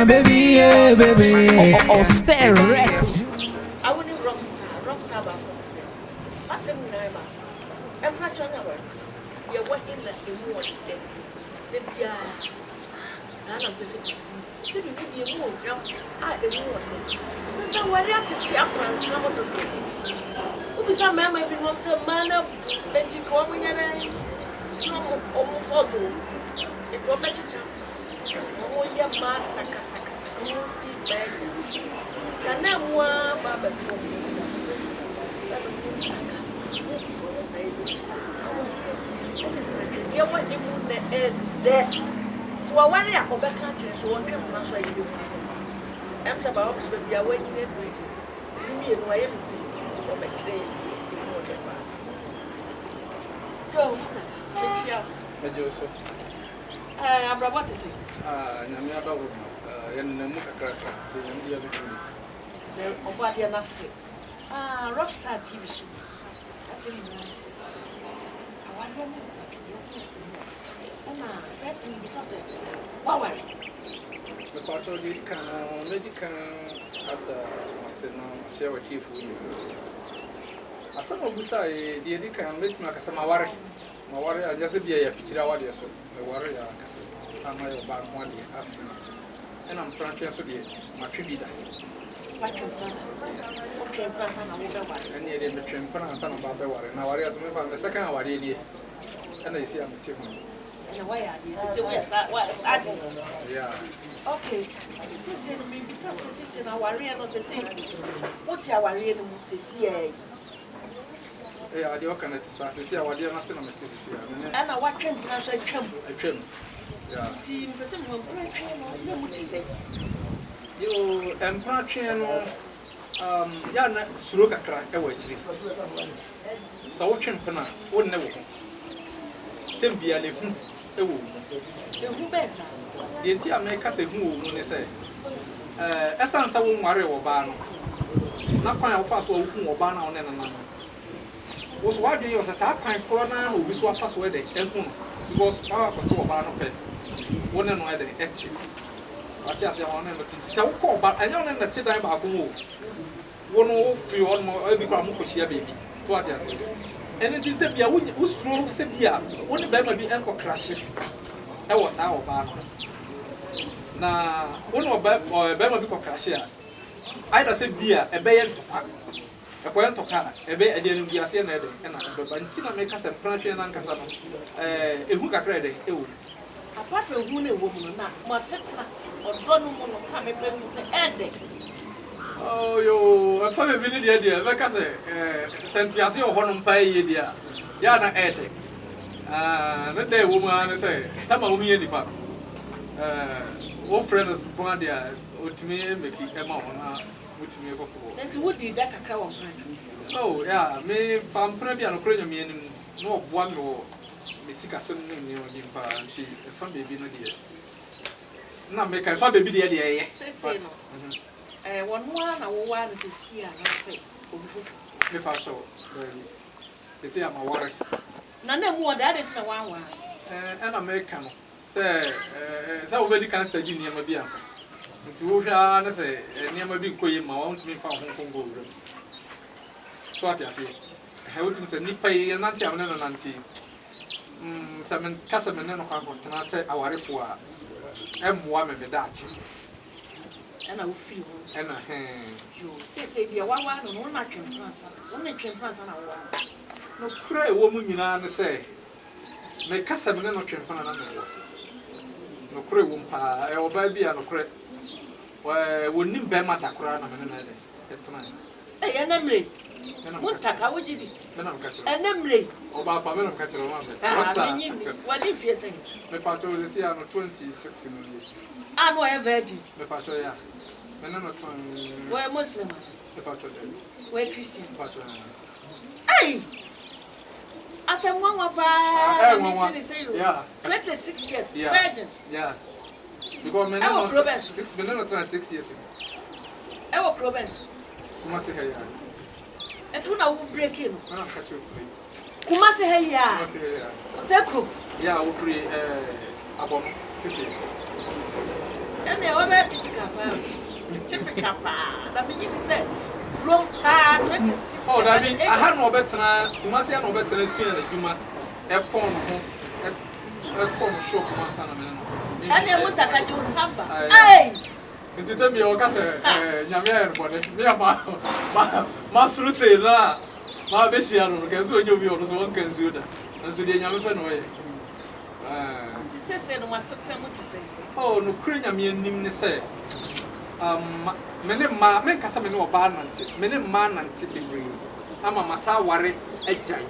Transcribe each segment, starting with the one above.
baby, yeah, baby. Oh, stay record. I wouldn't rockstar back. I said, never. I'm not sure never. You're working like a more than the Pia. Son of the city. See, you need to move down. I the more. So, what you have to check on some of the people. Who is a man, maybe not some man up, then you call me and almost photo. It was better tough. Oh, your master, Kana mwa baba you want him there. So I want to go back country, so one can not say you. I'm about to be away in it. Me and my go. Joseph. I'm about to say. Namia and Namuka Cracker, the India. Obadiah Nassi. Rockstar TV show. That's it. I want to first thing we saw said, what worry? The part of the medical at the Masena charity for you. As some of Busa, the Edica make Macasama Mawari, I just be a picture of so the warrior. I'm about 1 year after, and I'm trying to answer my tribute. Okay, person, I will go. And yet, the champion and son of Baba, and our areas the second hour, and I see I'm a tip. And why are these? What's adult? Yeah. Okay, sister, maybe some sister, our real not the same. What's our real to see? Yeah, the Ocanet says, our dear National Material. And I watch him, I say, I trim. Yeah. Team, but some will break him, no, what to say. You and Prachiano, Yana Suruka crack away. So, watching Pana, wouldn't never. Timby, I live. Who best? The entire make us a who, when they say, Essence, I won't worry or ban. Not quite how fast or who or ban on another. Was what you was a sapine corona who was what fast wedding, and whom was our so ban of it. One and one actually. I just want to so called, but I don't know that time I go. One more free one more every gram of baby. What I say. Anything to be a woman who's strong, said, yeah, only by be uncle crashing. That was our bar. Now, one or Bama because crasher. Either said beer, a bayan to pack. A point to car, a bay a dear Giasian, and Bantina make us a plantation and Casano. A hooker credit. Apart from who a woman, must sit or don't want to come and with the headache. Oh, you a family idea, like I say, Santiago Honum Pay idea. Yana headache. That day, woman, say, Tamaumi any pub. All friends, Brandia, with me, making a mount, with me. And what did that account? Oh, yeah, me from Premier Ukrainian, no one or Missika Sunday, Party, a fun baby, no dear. Now make a fun baby, dear. One is here, I say. Me pacho, they say I'm a worry. None more that it's a one. And American say, so already can't stay near my beers. To Usha, say, near my big queen, my own me from Hong Kong. So what I say, I would say, Nippay and Nanti, I'm an auntie. Some cousin and no I say, our for M1 and the Dutch. And I will feel. And you say, dear, one not can pass, only can pass on our one. No cry, woman, you know, say. Make cousin and no can pass another. No cray won't pay, or baby, and no cray. Why, wouldn't be my Takurana and tonight. Hey, and I'm late. What taka would you do? And I'm late. Oh, Papa, I'm catching a what if you say? The part of the year 26 million. I'm a virgin. The part of ya. We're Muslim. We're Christian. Hey! As a woman, yeah, 26 years, virgin. Yeah. Because men are 6 million 6 years. Our province. You must say, yeah. And when I will break in, Kumasi, yeah. Circle. Yeah, we'll free a bomb. And they were typical. That means you say, wrong 26. Oh, that means I had no better. You must have no better sooner than you must have come show my son. And they would take you samba. Hey! Nti tell me o ka se nyame ya no ne me ma suru se na ma be sia no ke so onye obi o so won kan su da nso de nyame fe no ye nti se no wasetse mu ti se oh no kure nyame anim ne se me ne ma me kasa me ne oba nante me ne ma nante bebre ama masa ware ajai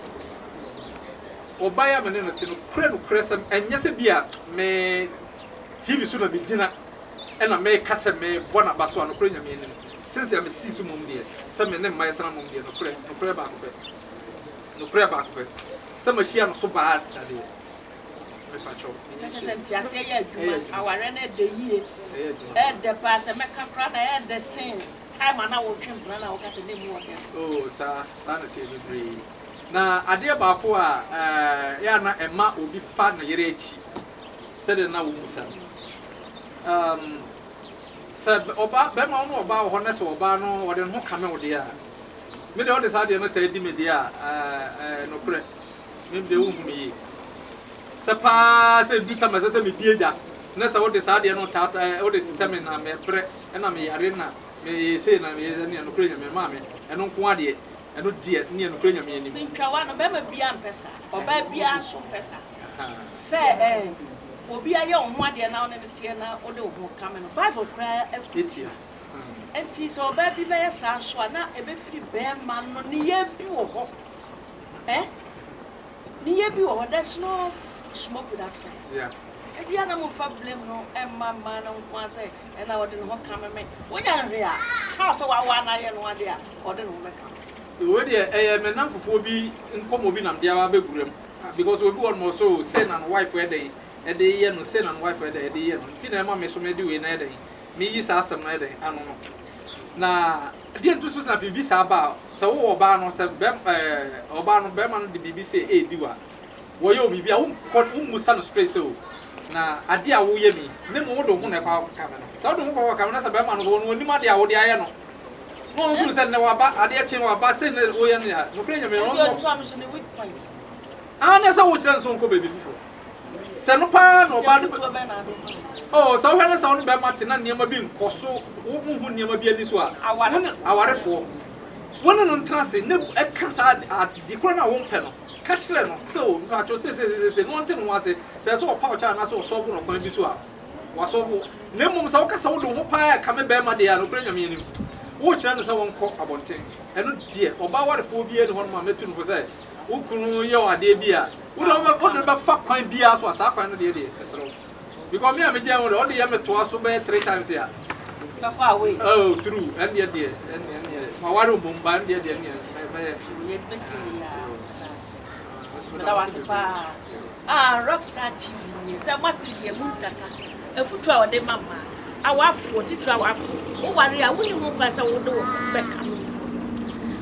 oba ya me ne no ti no kure sem enye se bia me TV so na bi gina and I make Cassa me bona basso and Ukrainian since I'm a season mum dear. Some men my tramum dear, no prayer back. No prayer back. Some machine so bad that day. Just say, our rented the year, at the pass and make a crowd at the same time, and I will drink run out at the name. Oh, sir, sanity degree. Now, I dear Bapua, Yana and Ma will be fun, Yerechi. Said it now, said oba be ma no oba ho na se oba no wo de no kame wo de a me de wo de sa de no tadi me de a no kure me de wo hu me se pa se du ta ma se me bieja na se wo de sa de no ta wo de tita me na me pre na me yare na me se na me ne no kure nya me ma me eno nko ade eno die ne no kure nya me ni ntwa wa no be ma bia mpesa oba bia so mpesa se obi aye ohun ade na one tie na ode ohun kame no bible kra equity enti so ba bi be sa so na e be firi be ma no ne ye bi wo ho ne ye bi wo ho there's no smoke without fire yeah enti ya na mo fa blame no e ma ma na nko say e na ode no kame me wonya hwe a how so wa na ye no ade a ode no me kame we de me na fofo bi nkomo bi nam dia ba begurem because obi won mo so say na wife we dey e dey ye no say na wife e dey ye no ti na ma me so me dey we na dey me yi sa asem na dey anu no na dey ntu so na bibi sa ba so wo oba no se be oba no be ma no de bibi say e di wa wo ye obibi a wo musa no straight so na ade a wo ye me mo do hu na kwa kama no so do hu kwa kama na se be ma no wo ni ma de a wo de aye no no so se na wa ba ade a chen wa ba se na wo ye no ya no kenya me no so ni weak point na sa wo chira so nko baby fifo Sanopa no bad. Oh, so when I sound by Martin and Yama being Cosso, who never be a this one. Our four. One on transit, no, a casa at the corner won't panel. Catch them, so not to say, one thing was it, there's all power and I saw so on point this one. Was over. Lemon Sauka sold no pie coming by my dear, no bring me. Watch and someone call about thing. And dear, about what 4 years on my meeting for say. Who could you are dear beer? We don't have fuck coin beer as was up and the idea. Because me, I'm a general, all the yammer to us 3 times here. Oh, true, and dear, and my water boom, and dear, Rockstar TV, so much to the Muntaka, a foot hour de mamma. Our 42 hours. Oh, worry, I wouldn't want to do back.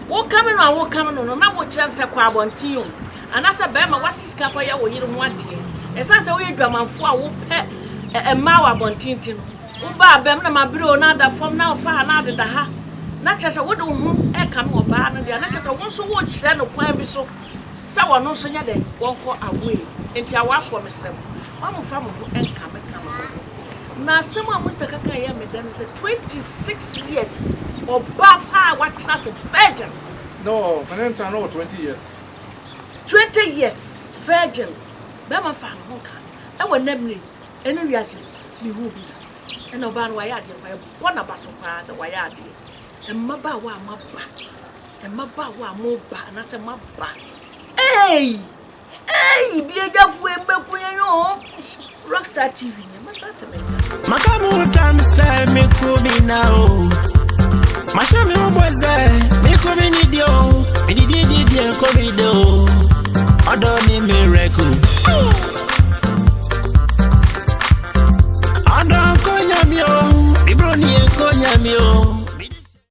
What coming on, what coming on, no chance of quabontion. And as a bema, what is Capaya or you don't want here? As I say, we drama for a pet a mawa bontintin. Uba bemna my bro, another from now far another the ha. Not just a wood whom I come or ban, and not just a one so watch then of plan so. Sour no sooner than won't go away into our for myself. One from who and come. Now, someone with a Kakaya Medan is 26 years or Bapa, what class of virgin? No, I don't know 20 years. 20 years, virgin. Bama fan, I will never any reason be moving. And no ban why I did one of us surprise why I did. And Maba wa Maba, and Maba wa Moba, and that's a Maba. Hey, be a duff way back when you know. Rockstar TV, you must have to make that. Makamu time say me could be now. Mashami was there, me could be need you.